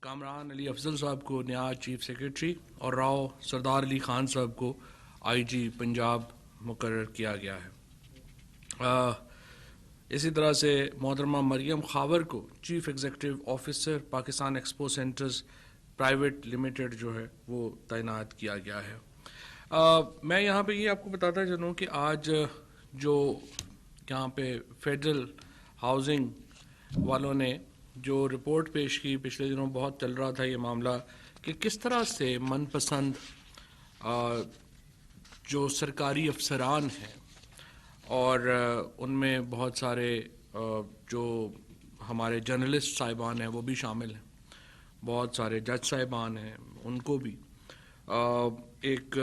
کامران علی افضل صاحب کو نیا چیف سیکرٹری اور راؤ سردار علی خان صاحب کو آئی جی پنجاب مقرر کیا گیا ہے۔ اسی طرح سے محترمہ مریم خاور کو chief executive officer Pakistan expo centres private limited جو ہے وہ تعینات کیا گیا ہے۔ میں یہاں پہ یہ آپ کو بتاتا چلوں کہ آج جو یہاں پہ فیڈرل ہاؤسنگ والوں نے جو رپورٹ پیش کی، پچھلے دنوں بہت چل رہا تھا یہ معاملہ کہ کس طرح سے من پسند جو سرکاری افسران ہیں اور ان میں بہت سارے جو ہمارے جرنلسٹ صاحبان ہیں وہ بھی شامل ہیں، بہت سارے جج صاحبان ہیں، ان کو بھی ایک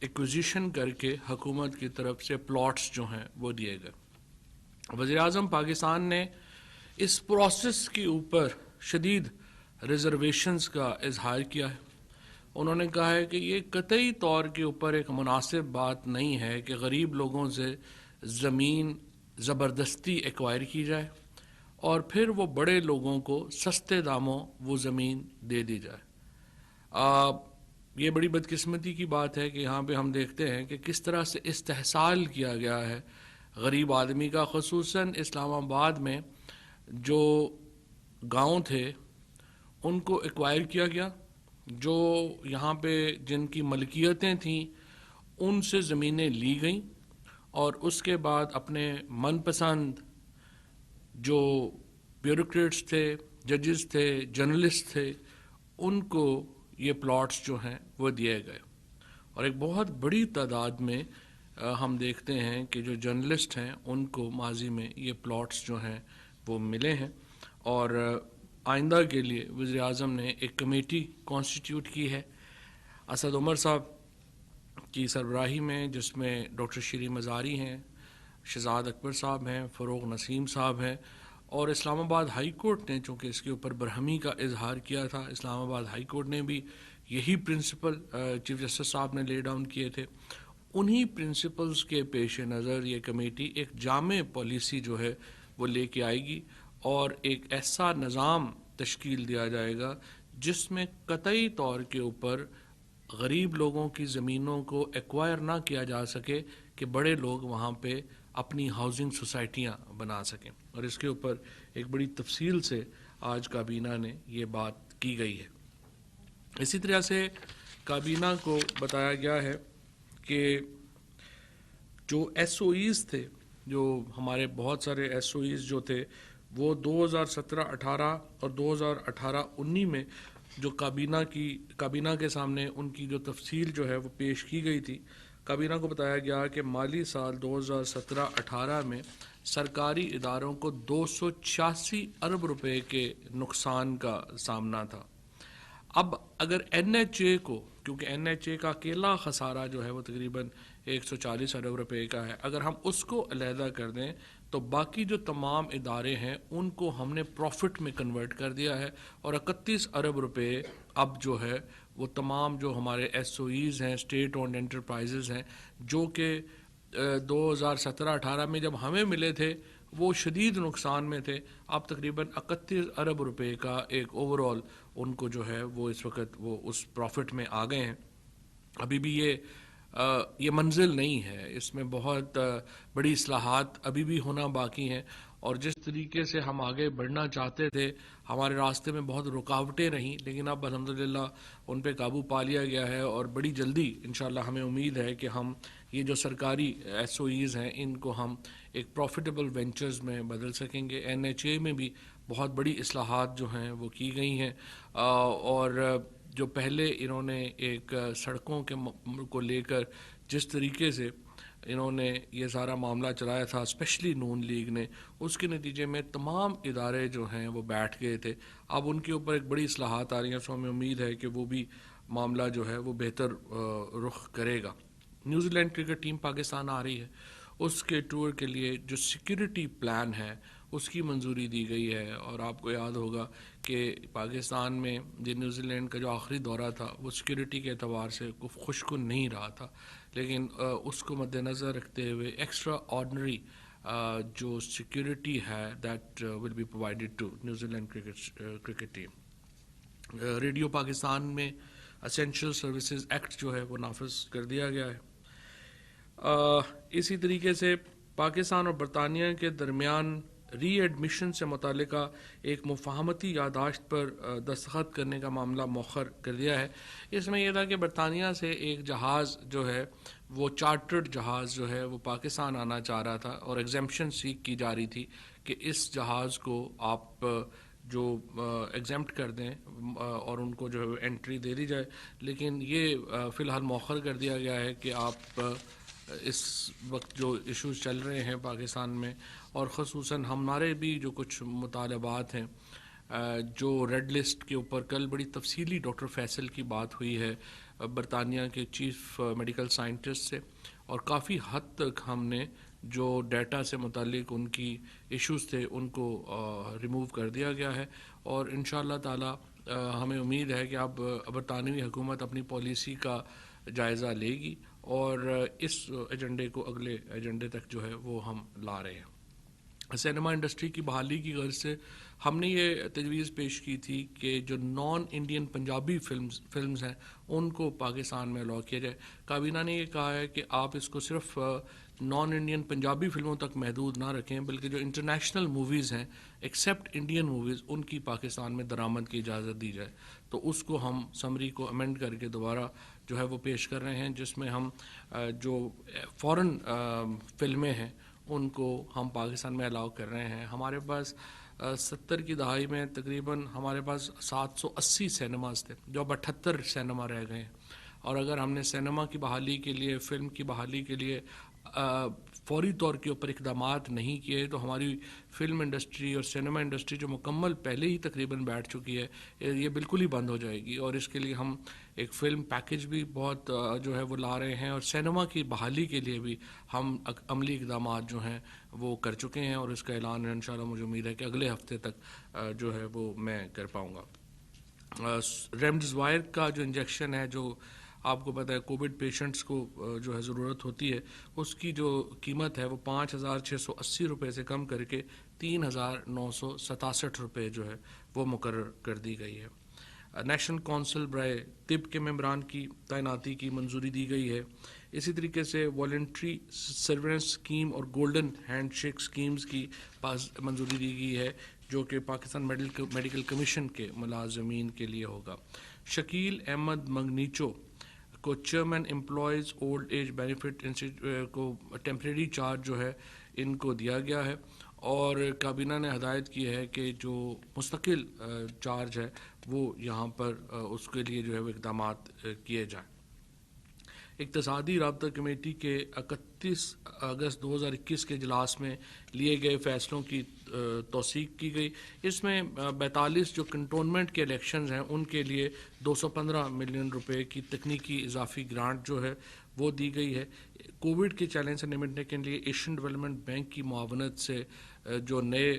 ایکوزیشن کر کے حکومت کی طرف سے پلاٹس جو ہیں وہ دیے گئے۔ وزیر اعظم پاکستان نے اس پروسیس کے اوپر شدید ریزرویشنز کا اظہار کیا ہے۔ انہوں نے کہا ہے کہ یہ قطعی طور کے اوپر ایک مناسب بات نہیں ہے کہ غریب لوگوں سے زمین زبردستی ایکوائر کی جائے اور پھر وہ بڑے لوگوں کو سستے داموں وہ زمین دے دی جائے۔ یہ بڑی بدقسمتی کی بات ہے کہ یہاں پہ ہم دیکھتے ہیں کہ کس طرح سے استحصال کیا گیا ہے غریب آدمی کا، خصوصاً اسلام آباد میں جو گاؤں تھے ان کو ایکوائر کیا گیا، جو یہاں پہ جن کی ملکیتیں تھیں ان سے زمینیں لی گئیں اور اس کے بعد اپنے من پسند جو بیوروکریٹس تھے، ججز تھے، جرنلسٹ تھے، ان کو یہ پلاٹس جو ہیں وہ دیے گئے۔ اور ایک بہت بڑی تعداد میں ہم دیکھتے ہیں کہ جو جرنلسٹ ہیں ان کو ماضی میں یہ پلاٹس جو ہیں وہ ملے ہیں، اور آئندہ کے لیے وزیر اعظم نے ایک کمیٹی کانسٹیٹیوٹ کی ہے اسد عمر صاحب کی سربراہی میں، جس میں ڈاکٹر شیری مزاری ہیں، شہزاد اکبر صاحب ہیں، فروغ نسیم صاحب ہیں، اور اسلام آباد ہائی کورٹ نے چونکہ اس کے اوپر برہمی کا اظہار کیا تھا، اسلام آباد ہائی کورٹ نے بھی یہی پرنسپل چیف جسٹس صاحب نے لے ڈاؤن کیے تھے۔ انہی پرنسپلز کے پیش نظر یہ کمیٹی ایک جامع پالیسی جو ہے وہ لے کے آئے گی اور ایک ایسا نظام تشکیل دیا جائے گا جس میں قطعی طور کے اوپر غریب لوگوں کی زمینوں کو ایکوائر نہ کیا جا سکے کہ بڑے لوگ وہاں پہ اپنی ہاؤسنگ سوسائٹیاں بنا سکیں، اور اس کے اوپر ایک بڑی تفصیل سے آج کابینہ نے یہ بات کی گئی ہے۔ اسی طرح سے کابینہ کو بتایا گیا ہے کہ جو ایس او ایز تھے، جو ہمارے بہت سارے ایس او ایز جو تھے وہ 2017-18 اور 2018-19 میں جو کابینہ کے سامنے ان کی جو تفصیل جو ہے وہ پیش کی گئی تھی، کابینہ کو بتایا گیا کہ مالی سال 2017-18 میں سرکاری اداروں کو 286 ارب روپے کے نقصان کا سامنا تھا۔ اب اگر این ایچ اے کو، کیونکہ این ایچ اے کا اکیلا خسارہ جو ہے وہ تقریباً 140 ارب روپے کا ہے، اگر ہم اس کو علیحدہ کر دیں تو باقی جو تمام ادارے ہیں ان کو ہم نے پروفٹ میں کنورٹ کر دیا ہے، اور 31 ارب روپے اب جو ہے وہ تمام جو ہمارے ایس او ایز ہیں، اسٹیٹ اونڈ انٹرپرائزز ہیں، جو کہ 2017-18 میں جب ہمیں ملے تھے وہ شدید نقصان میں تھے، اب تقریباً 31 ارب روپے کا ایک اوور آل ان کو جو ہے وہ اس وقت وہ اس پروفٹ میں آ گئے ہیں۔ ابھی بھی یہ منزل نہیں ہے، اس میں بہت بڑی اصلاحات ابھی بھی ہونا باقی ہیں، اور جس طریقے سے ہم آگے بڑھنا چاہتے تھے ہمارے راستے میں بہت رکاوٹیں رہیں، لیکن اب الحمدللہ ان پہ قابو پا لیا گیا ہے، اور بڑی جلدی انشاءاللہ ہمیں امید ہے کہ ہم یہ جو سرکاری ایس او ایز ہیں ان کو ہم ایک پروفیٹیبل وینچرز میں بدل سکیں گے۔ این ایچ اے میں بھی بہت بڑی اصلاحات جو ہیں وہ کی گئی ہیں، اور جو پہلے انہوں نے ایک سڑکوں کے کو لے کر جس طریقے سے انہوں نے یہ سارا معاملہ چلایا تھا، اسپیشلی نون لیگ نے، اس کے نتیجے میں تمام ادارے جو ہیں وہ بیٹھ گئے تھے۔ اب ان کے اوپر ایک بڑی اصلاحات آ رہی ہیں، سو ہمیں امید ہے کہ وہ بھی معاملہ جو ہے وہ بہتر رخ کرے گا۔ New Zealand cricket team Pakistan آ رہی ہے، اس کے ٹور کے لیے جو سیکیورٹی پلان ہے اس کی منظوری دی گئی ہے، اور آپ کو یاد ہوگا کہ پاکستان میں جو نیوزی لینڈ کا جو آخری دورہ تھا وہ سیکیورٹی کے اعتبار سے خوشکن نہیں رہا تھا، لیکن اس کو مد نظر رکھتے ہوئے ایکسٹرا آرڈنری جو سیکیورٹی ہے that will be provided to New land cricket team. Radio Pakistan میں اسینشل سروسز ایکٹ جو ہے وہ نافذ کر دیا گیا ہے. اسی طریقے سے پاکستان اور برطانیہ کے درمیان ری ایڈمیشن سے متعلقہ ایک مفاہمتی یادداشت پر دستخط کرنے کا معاملہ مؤخر کر دیا ہے. اس میں یہ تھا کہ برطانیہ سے ایک جہاز جو ہے وہ چارٹرڈ جہاز جو ہے وہ پاکستان آنا چاہ رہا تھا اور ایگزیمپشن سیک کی جا رہی تھی کہ اس جہاز کو آپ جو ایگزیمپٹ کر دیں اور ان کو جو ہے انٹری دے دی جائے. لیکن یہ فی الحال مؤخر کر دیا گیا ہے کہ آپ اس وقت جو ایشوز چل رہے ہیں پاکستان میں اور خصوصاً ہمارے بھی جو کچھ مطالبات ہیں جو ریڈ لسٹ کے اوپر کل بڑی تفصیلی ڈاکٹر فیصل کی بات ہوئی ہے برطانیہ کے چیف میڈیکل سائنٹسٹ سے اور کافی حد تک ہم نے جو ڈیٹا سے متعلق ان کی ایشوز تھے ان کو ریموو کر دیا گیا ہے. اور انشاءاللہ تعالی ہمیں امید ہے کہ اب برطانوی حکومت اپنی پالیسی کا جائزہ لے گی اور اس ایجنڈے کو اگلے ایجنڈے تک جو ہے وہ ہم لا رہے ہیں. سینما انڈسٹری کی بحالی کی غرض سے ہم نے یہ تجویز پیش کی تھی کہ جو نان انڈین پنجابی فلمز ہیں ان کو پاکستان میں الاؤ کیا جائے. کابینہ نے یہ کہا ہے کہ آپ اس کو صرف نان انڈین پنجابی فلموں تک محدود نہ رکھیں بلکہ جو انٹرنیشنل موویز ہیں ایکسیپٹ انڈین موویز ان کی پاکستان میں درآمد کی اجازت دی جائے. تو اس کو ہم سمری کو امینڈ کر کے دوبارہ جو ہے وہ پیش کر رہے ہیں جس میں ہم جو فورن فلمیں ہیں ان کو ہم پاکستان میں الاؤ کر رہے ہیں. ہمارے پاس 70 کی دہائی میں تقریباً ہمارے پاس 780 سینماز تھے جو اب 78 سینما رہ گئے ہیں. اور اگر ہم نے سینما کی بحالی کے لیے فلم کی بحالی کے لیے فوری طور کے اوپر اقدامات نہیں کیے تو ہماری فلم انڈسٹری اور سینما انڈسٹری جو مکمل پہلے ہی تقریباً بیٹھ چکی ہے یہ بالکل ہی بند ہو جائے گی. اور اس کے لیے ہم ایک فلم پیکج بھی بہت جو ہے وہ لا رہے ہیں اور سینما کی بحالی کے لیے بھی ہم عملی اقدامات جو ہیں وہ کر چکے ہیں اور اس کا اعلان انشاءاللہ مجھے امید ہے کہ اگلے ہفتے تک جو ہے وہ میں کر پاؤں گا. ریمڈیزوائر کا جو انجیکشن ہے جو آپ کو پتہ ہے کووڈ پیشنٹس کو جو ہے ضرورت ہوتی ہے اس کی جو قیمت ہے وہ 5,680 روپے سے کم کر کے 3,967 روپے جو ہے وہ مقرر کر دی گئی ہے. نیشنل کونسل برائے طب کے ممبران کی تعیناتی کی منظوری دی گئی ہے. اسی طریقے سے والنٹری سروینس اسکیم اور گولڈن ہینڈ شیک اسکیمز کی منظوری دی گئی ہے جو کہ پاکستان میڈیکل کمیشن کے ملازمین کے لیے ہوگا. شکیل احمد منگنیچو کو chairman employees old age benefit کو ٹیمپریری چارج جو ہے ان کو دیا گیا ہے اور کابینہ نے ہدایت کی ہے کہ جو مستقل چارج ہے وہ یہاں پر اس کے لیے جو ہے وہ اقدامات کیے جائیں. اقتصادی رابطہ کمیٹی کے 31 اگست 2021 کے اجلاس میں لیے گئے فیصلوں کی توثیق کی گئی. اس میں 42 جو کنٹونمنٹ کے الیکشنز ہیں ان کے لیے 215 ملین روپے کی تکنیکی اضافی گرانٹ جو ہے وہ دی گئی ہے. کووڈ کے چیلنج سے نمٹنے کے لیے ایشین ڈیولپمنٹ بینک کی معاونت سے جو نئے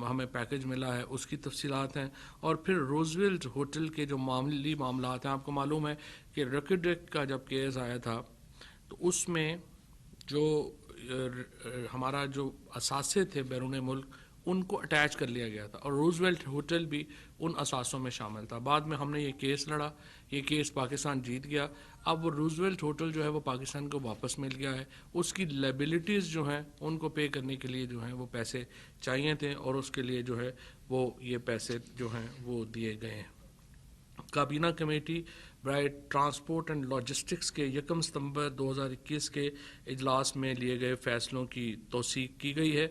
ہمیں پیکج ملا ہے اس کی تفصیلات ہیں. اور پھر روزویلٹ ہوٹل کے جو معاملی معاملات ہیں آپ کو معلوم ہے کہ ریکڈیک کا جب کیس آیا تھا تو اس میں جو ہمارا جو اثاثے تھے بیرون ملک ان کو اٹیچ کر لیا گیا تھا اور روزویلٹ ہوٹل بھی ان اثاثوں میں شامل تھا. بعد میں ہم نے یہ کیس لڑا, یہ کیس پاکستان جیت گیا. اب وہ روزویلٹ ہوٹل جو ہے وہ پاکستان کو واپس مل گیا ہے. اس کی لائبلٹیز جو ہیں ان کو پے کرنے کے لیے جو ہیں وہ پیسے چاہیے تھے اور اس کے لیے جو ہے وہ یہ پیسے جو ہیں وہ دیے گئے ہیں. کابینہ کمیٹی برائے ٹرانسپورٹ اینڈ لاجسٹکس کے 1 ستمبر 2021 کے اجلاس میں لیے گئے فیصلوں کی توثیق کی گئی ہے.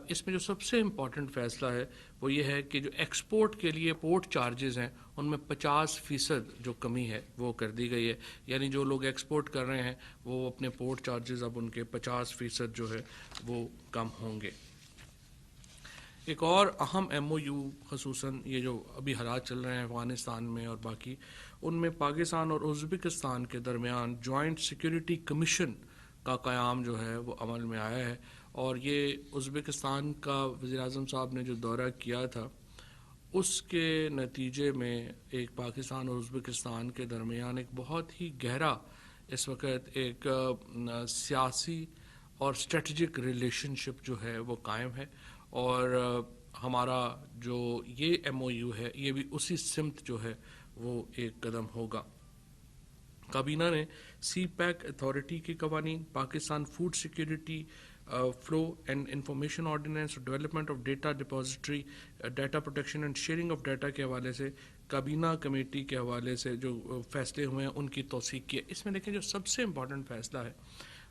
اس میں جو سب سے امپورٹنٹ فیصلہ ہے وہ یہ ہے کہ جو ایکسپورٹ کے لیے پورٹ چارجز ہیں ان میں 50% جو کمی ہے وہ کر دی گئی ہے. یعنی جو لوگ ایکسپورٹ کر رہے ہیں وہ اپنے پورٹ چارجز اب ان کے 50% جو ہے وہ کم ہوں گے. ایک اور اہم ایم او یو خصوصاً یہ جو ابھی حالات چل رہے ہیں افغانستان میں اور باقی ان میں پاکستان اور ازبکستان کے درمیان جوائنٹ سیکیورٹی کمیشن کا قیام جو ہے وہ عمل میں آیا ہے. اور یہ ازبکستان کا وزیر اعظم صاحب نے جو دورہ کیا تھا اس کے نتیجے میں ایک پاکستان اور ازبکستان کے درمیان ایک بہت ہی گہرا اس وقت ایک سیاسی اور اسٹریٹجک ریلیشن شپ جو ہے وہ قائم ہے. اور ہمارا جو یہ MOU ہے یہ بھی اسی سمت جو ہے وہ ایک قدم ہوگا. کابینہ نے سی پیک اتھارٹی کے قوانین، Pakistan food security flow and information ordinance, development of data depository, data protection and sharing of data کے حوالے سے، کابینہ کمیٹی کے حوالے سے جو فیصلے ہوئے ہیں ان کی توثیق کی ہے. اس میں دیکھیں جو سب سے امپورٹنٹ فیصلہ ہے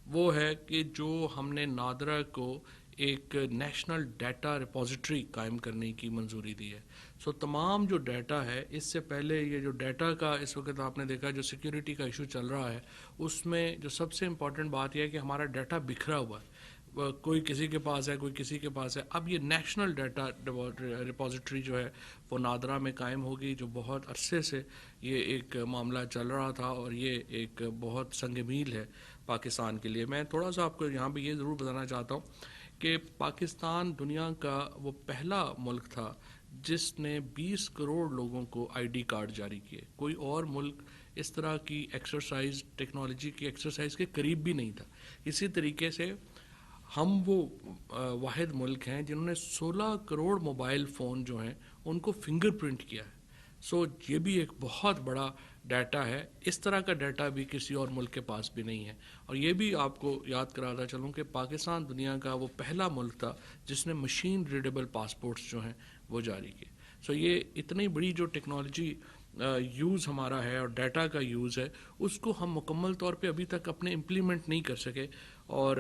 وہ ہے کہ جو ہم نے نادرا کو ایک نیشنل ڈیٹا ریپوزیٹری قائم کرنے کی منظوری دی ہے. سو تمام جو ڈیٹا ہے، اس سے پہلے یہ جو ڈیٹا کا اس وقت آپ نے دیکھا جو سیکیورٹی کا ایشو چل رہا ہے، اس میں جو سب سے امپورٹنٹ بات یہ ہے کہ ہمارا ڈیٹا بکھرا ہوا ہے، کوئی کسی کے پاس ہے، کوئی کسی کے پاس ہے. اب یہ نیشنل ڈیٹا ریپوزیٹری جو ہے وہ نادرا میں قائم ہوگی، جو بہت عرصے سے یہ ایک معاملہ چل رہا تھا اور یہ ایک بہت سنگ میل ہے پاکستان کے لیے. میں تھوڑا سا آپ کو یہاں پہ یہ ضرور بتانا چاہتا ہوں کہ پاکستان دنیا کا وہ پہلا ملک تھا جس نے 20 کروڑ لوگوں کو ID کارڈ جاری کیے. کوئی اور ملک اس طرح کی ایکسرسائز، ٹیکنالوجی کی ایکسرسائز کے قریب بھی نہیں تھا. اسی طریقے سے ہم وہ واحد ملک ہیں جنہوں نے 16 کروڑ موبائل فون جو ہیں ان کو فنگر پرنٹ کیا ہے. سو یہ بھی ایک بہت بڑا ڈیٹا ہے. اس طرح کا ڈیٹا بھی کسی اور ملک کے پاس بھی نہیں ہے. اور یہ بھی آپ کو یاد کراتا چلوں کہ پاکستان دنیا کا وہ پہلا ملک تھا جس نے مشین ریڈیبل پاسپورٹس جو ہیں وہ جاری کیے. سو یہ اتنی بڑی جو ٹیکنالوجی یوز ہمارا ہے اور ڈیٹا کا یوز ہے، اس کو ہم مکمل طور پہ ابھی تک اپنے امپلیمنٹ نہیں کر سکے. اور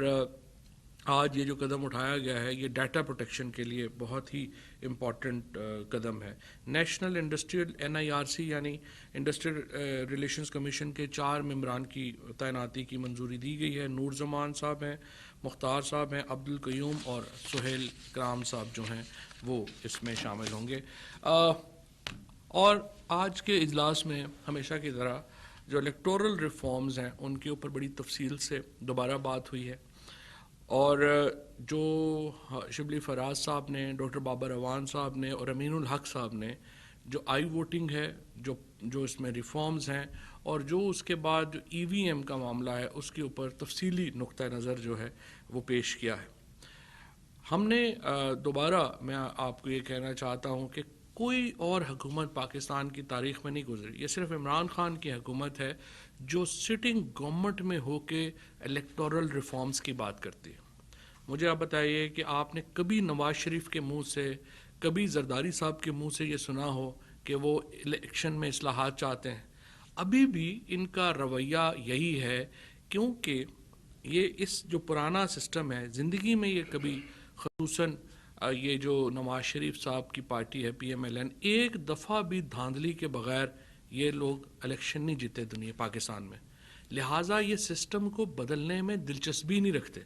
آج یہ جو قدم اٹھایا گیا ہے یہ ڈیٹا پروٹیکشن کے لیے بہت ہی امپورٹنٹ قدم ہے. نیشنل انڈسٹریل NIRC یعنی انڈسٹریل ریلیشنز کمیشن کے 4 ممبران کی تعیناتی کی منظوری دی گئی ہے. نور زمان صاحب ہیں، مختار صاحب ہیں، عبدالقیوم اور سہیل کرام صاحب جو ہیں وہ اس میں شامل ہوں گے. اور آج کے اجلاس میں ہمیشہ کی طرح جو الیکٹورل ریفارمز ہیں ان کے اوپر بڑی تفصیل سے دوبارہ بات ہوئی ہے. اور جو شبلی فراز صاحب نے، ڈاکٹر بابر اعوان صاحب نے اور امین الحق صاحب نے جو ووٹنگ ہے، جو اس میں ریفارمز ہیں اور جو اس کے بعد جو EVM کا معاملہ ہے اس کے اوپر تفصیلی نقطہ نظر جو ہے وہ پیش کیا ہے. ہم نے دوبارہ میں آپ کو یہ کہنا چاہتا ہوں کہ کوئی اور حکومت پاکستان کی تاریخ میں نہیں گزری. یہ صرف عمران خان کی حکومت ہے جو سٹنگ گورنمنٹ میں ہو کے الیکٹورل ریفارمز کی بات کرتی ہے. مجھے آپ بتائیے کہ آپ نے کبھی نواز شریف کے منہ سے، کبھی زرداری صاحب کے منہ سے یہ سنا ہو کہ وہ الیکشن میں اصلاحات چاہتے ہیں؟ ابھی بھی ان کا رویہ یہی ہے، کیونکہ یہ اس جو پرانا سسٹم ہے زندگی میں یہ کبھی، خصوصاً یہ جو نواز شریف صاحب کی پارٹی ہے PMLN، ایک دفعہ بھی دھاندلی کے بغیر یہ لوگ الیکشن نہیں جیتے دنیا پاکستان میں. لہٰذا یہ سسٹم کو بدلنے میں دلچسپی نہیں رکھتے.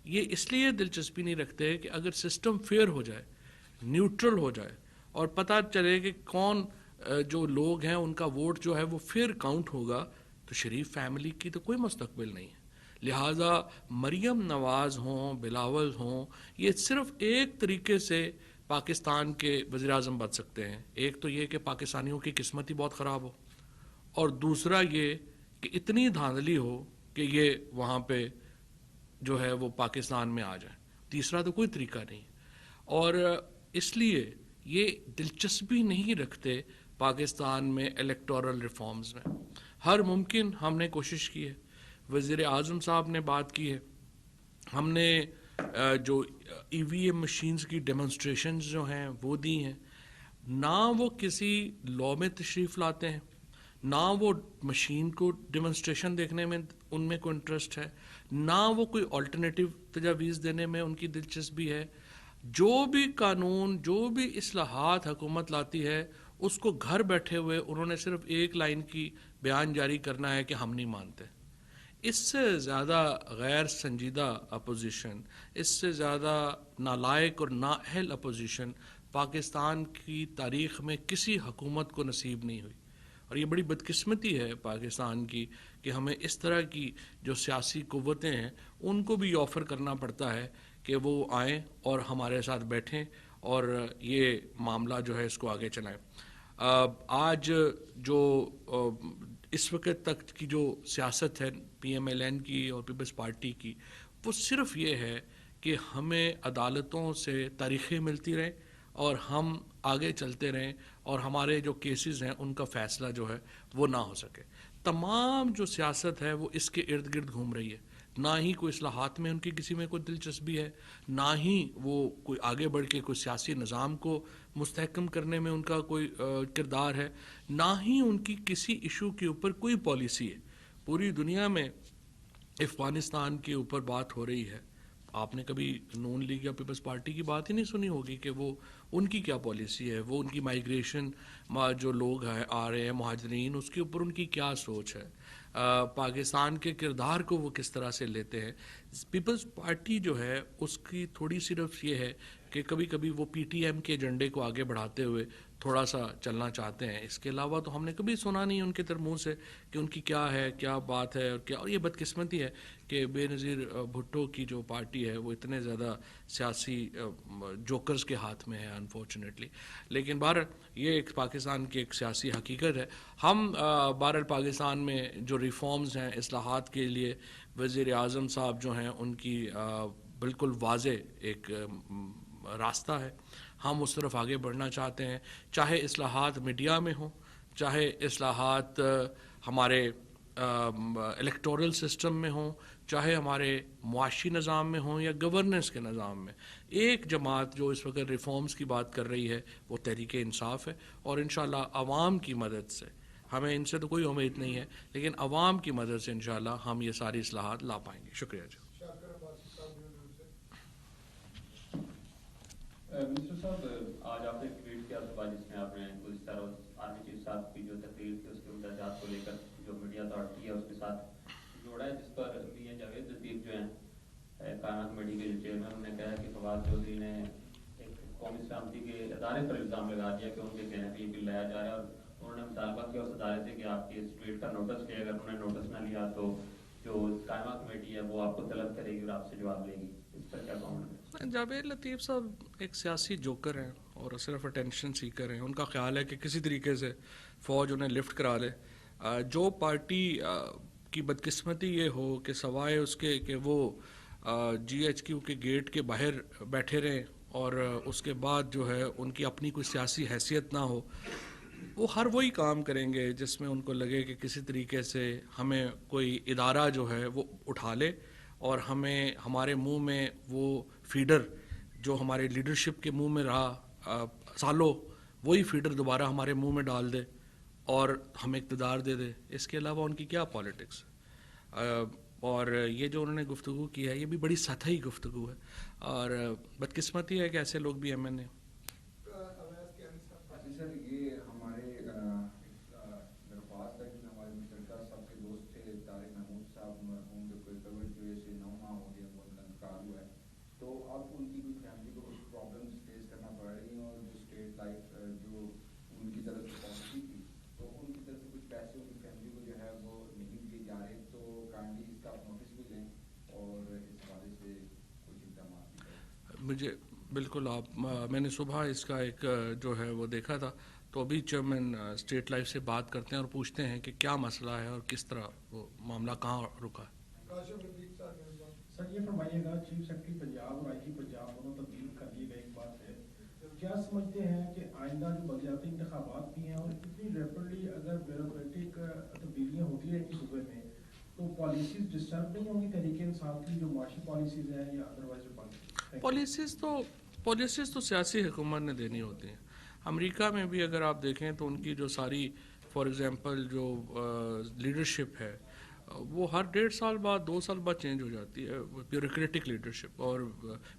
یہ اس لیے دلچسپی نہیں رکھتے کہ اگر سسٹم فیئر ہو جائے، نیوٹرل ہو جائے اور پتہ چلے کہ کون جو لوگ ہیں ان کا ووٹ جو ہے وہ فیئر کاؤنٹ ہوگا، تو شریف فیملی کی تو کوئی مستقبل نہیں ہے. لہٰذا مریم نواز ہوں، بلاول ہوں، یہ صرف ایک طریقے سے پاکستان کے وزیر اعظم بن سکتے ہیں. ایک تو یہ کہ پاکستانیوں کی قسمت ہی بہت خراب ہو، اور دوسرا یہ کہ اتنی دھاندلی ہو کہ یہ وہاں پہ جو ہے وہ پاکستان میں آ جائے. تیسرا تو کوئی طریقہ نہیں. اور اس لیے یہ دلچسپی نہیں رکھتے پاکستان میں الیکٹورل ریفارمز میں. ہر ممکن ہم نے کوشش کی ہے. وزیر اعظم صاحب نے بات کی ہے، ہم نے جو EVM مشینز کی ڈیمونسٹریشنز جو ہیں وہ دی ہیں. نہ وہ کسی لا میں تشریف لاتے ہیں، نہ وہ مشین کو ڈیمونسٹریشن دیکھنے میں ان میں کوئی انٹرسٹ ہے، نہ وہ کوئی آلٹرنیٹیو تجاویز دینے میں ان کی دلچسپی ہے. جو بھی قانون، جو بھی اصلاحات حکومت لاتی ہے اس کو گھر بیٹھے ہوئے انہوں نے صرف ایک لائن کی بیان جاری کرنا ہے کہ ہم نہیں مانتے. اس سے زیادہ غیر سنجیدہ اپوزیشن، اس سے زیادہ نالائق اور نااہل اپوزیشن پاکستان کی تاریخ میں کسی حکومت کو نصیب نہیں ہوئی. اور یہ بڑی بدقسمتی ہے پاکستان کی کہ ہمیں اس طرح کی جو سیاسی قوتیں ہیں ان کو بھی آفر کرنا پڑتا ہے کہ وہ آئیں اور ہمارے ساتھ بیٹھیں اور یہ معاملہ جو ہے اس کو آگے چلائیں. آج جو اس وقت تک کی جو سیاست ہے PMLN کی اور پیپلز پارٹی کی، وہ صرف یہ ہے کہ ہمیں عدالتوں سے تاریخیں ملتی رہیں اور ہم آگے چلتے رہیں اور ہمارے جو کیسز ہیں ان کا فیصلہ جو ہے وہ نہ ہو سکے. تمام جو سیاست ہے وہ اس کے ارد گرد گھوم رہی ہے. نہ ہی کوئی اصلاحات میں ان کی کسی میں کوئی دلچسپی ہے, نہ ہی وہ کوئی آگے بڑھ کے کوئی سیاسی نظام کو مستحکم کرنے میں ان کا کوئی کردار ہے, نہ ہی ان کی کسی ایشو کے اوپر کوئی پالیسی ہے. پوری دنیا میں افغانستان کے اوپر بات ہو رہی ہے, آپ نے کبھی نون لیگ یا پیپلز پارٹی کی بات ہی نہیں سنی ہوگی کہ وہ ان کی کیا پالیسی ہے, وہ ان کی مائیگریشن جو لوگ ہیں آ رہے ہیں مہاجرین, اس کے اوپر ان کی کیا سوچ ہے, پاکستان کے کردار کو وہ کس طرح سے لیتے ہیں. پیپلز پارٹی جو ہے اس کی تھوڑی صرف یہ ہے کہ کبھی کبھی وہ پی ٹی ایم کے ایجنڈے کو آگے بڑھاتے ہوئے تھوڑا سا چلنا چاہتے ہیں. اس کے علاوہ تو ہم نے کبھی سنا نہیں ان کے منہ سے کہ ان کی کیا ہے, کیا بات ہے, اور کیا. اور یہ بدقسمتی ہے کہ بے نظیر بھٹو کی جو پارٹی ہے وہ اتنے زیادہ سیاسی جوکرز کے ہاتھ میں ہے انفارچونیٹلی. لیکن بہرحال یہ ایک پاکستان کی ایک سیاسی حقیقت ہے. ہم بہرحال پاکستان میں جو ریفارمز ہیں اصلاحات کے لیے, وزیر اعظم صاحب جو ہیں ان کی بالکل واضح ایک راستہ ہے, ہم اس طرف آگے بڑھنا چاہتے ہیں. چاہے اصلاحات میڈیا میں ہوں, چاہے اصلاحات ہمارے الیکٹورل سسٹم میں ہوں, چاہے ہمارے معاشی نظام میں ہوں یا گورننس کے نظام میں. ایک جماعت جو اس وقت ریفارمز کی بات کر رہی ہے وہ تحریک انصاف ہے, اور انشاءاللہ عوام کی مدد سے, ہمیں ان سے تو کوئی امید نہیں ہے, لیکن عوام کی مدد سے انشاءاللہ ہم یہ ساری اصلاحات لا پائیں گے. شکریہ جی. منسٹر صاحب, آج آپ نے ٹویٹ کیا صبح جس میں آپ نے گزشتہ روز آرمی چیف صاحب کی جو تقریر تھی اس کے انداز کو لے کر جو میڈیا اتھارٹی ہے اس کے ساتھ جوڑا ہے, جس پر میاں جاوید لطیف جو ہیں کائنات کمیٹی کے چیئرمین, انہوں نے کہا ہے کہ فواد چودھری نے ایک قومی سلامتی کے ادارے پر الزام لگا دیا کہ ان کے کہنے پہ یہ بل لایا جا رہا ہے, اور انہوں نے مطالبہ کیا اس ادارے سے کہ آپ کے اس ٹویٹ کا نوٹس لے, اگر انہوں نے نوٹس نہ لیا تو جو قائمہ کمیٹی ہے وہ آپ کو طلب کرے گی اور آپ سے جواب لے گی. اس پر کیا کامنٹ ہے؟ جاوید لطیف صاحب ایک سیاسی جوکر ہیں اور صرف اٹینشن سیکر ہیں. ان کا خیال ہے کہ کسی طریقے سے فوج انہیں لفٹ کرا لے. جو پارٹی کی بدقسمتی یہ ہو کہ سوائے اس کے کہ وہ جی ایچ کیو کے گیٹ کے باہر بیٹھے رہیں اور اس کے بعد جو ہے ان کی اپنی کوئی سیاسی حیثیت نہ ہو, وہ ہر وہی کام کریں گے جس میں ان کو لگے کہ کسی طریقے سے ہمیں کوئی ادارہ جو ہے وہ اٹھا لے اور ہمیں ہمارے منہ میں وہ فیڈر جو ہمارے لیڈرشپ کے منہ میں رہا سالوں, وہی فیڈر دوبارہ ہمارے منہ میں ڈال دے اور ہمیں اقتدار دے دے. اس کے علاوہ ان کی کیا پالیٹکس. اور یہ جو انہوں نے گفتگو کی ہے یہ بھی بڑی سطحی گفتگو ہے, اور بدقسمتی ہے کہ ایسے لوگ بھی ایم این اے. سر یہ ہمارے درخواست ہے کہ ہمارے مشترکہ سب کے دوست تھے طارق محمود صاحب مرحوم, جو کوئی کووڈ کی وجہ سے 9 ماہ ہو گیا وہ ان کا انتقال ہوا ہے, تو اب ان کی کوئی فیملی کو کچھ پرابلمس فیس کرنا پڑ رہی ہیں, اور جو اسٹیٹ لائف جو ان کی طرف سے پالیسی تھی تو ان کی طرف سے کچھ پیسے ان کی فیملی کو جو ہے وہ نہیں دیے جا رہے, تو کائنڈلی اس کا آپ نوٹس بھی لیں اور اس حوالے سے کچھ اقدامات بھی کریں. مجھے بالکل میں نے صبح اس کا ایک جو ہے وہ دیکھا تھا, تو ابھی چیئرمین اسٹیٹ لائف سے بات کرتے ہیں اور پوچھتے ہیں کہ کیا مسئلہ ہے اور کس طرح وہ معاملہ کہاں رکا ہے. سر یہ فرمائیے گا, چیف سیکرٹری پنجاب اور آئی جی پنجاب دونوں تبدیل کر دیے گئے, ایک بات ہے, کیا سمجھتے ہیں کہ آئندہ جو بلدیاتی انتخابات بھی ہیں اور اتنی ریپڈلی اگر بیوروکریٹک تبدیلیاں ہوتی رہیں گی صوبے میں, تو پالیسیز ڈسٹرب نہیں ہوں گی تحریک انصاف کی جو معاشی پالیسیز ہیں یا ادروائز پالیسیز تو سیاسی حکومت نے دینی ہوتی ہیں. امریکہ میں بھی اگر آپ دیکھیں تو ان کی جو ساری فار ایگزامپل جو لیڈرشپ ہے وہ ہر 1.5 سال بعد 2 سال بعد چینج ہو جاتی ہے. بیوروکریٹک لیڈرشپ اور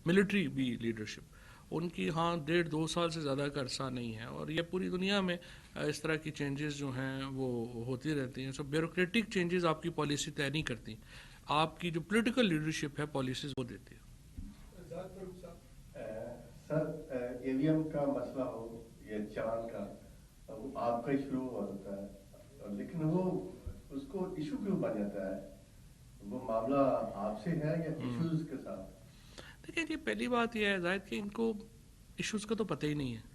ملٹری بھی لیڈرشپ ان کی 1.5-2 سال سے زیادہ کا عرصہ نہیں ہے, اور یہ پوری دنیا میں اس طرح کی چینجز جو ہیں وہ ہوتی رہتی ہیں. سو بیوروکریٹک چینجز آپ کی پالیسی طے نہیں کرتی, آپ کی جو پولیٹیکل لیڈرشپ ہے پالیسیز وہ دیتی ہے. سر ای وی ایم کا مسئلہ ہو یا چاند کا, وہ آپ کا ایشو ہوا ہوتا ہے, لیکن وہ اس کو ایشو کیوں بن جاتا ہے, وہ معاملہ آپ سے ہے یا ایشوز کے ساتھ؟ دیکھیں جی, پہلی بات یہ ہے زاہد کہ ان کو ایشوز کا تو پتہ ہی نہیں ہے.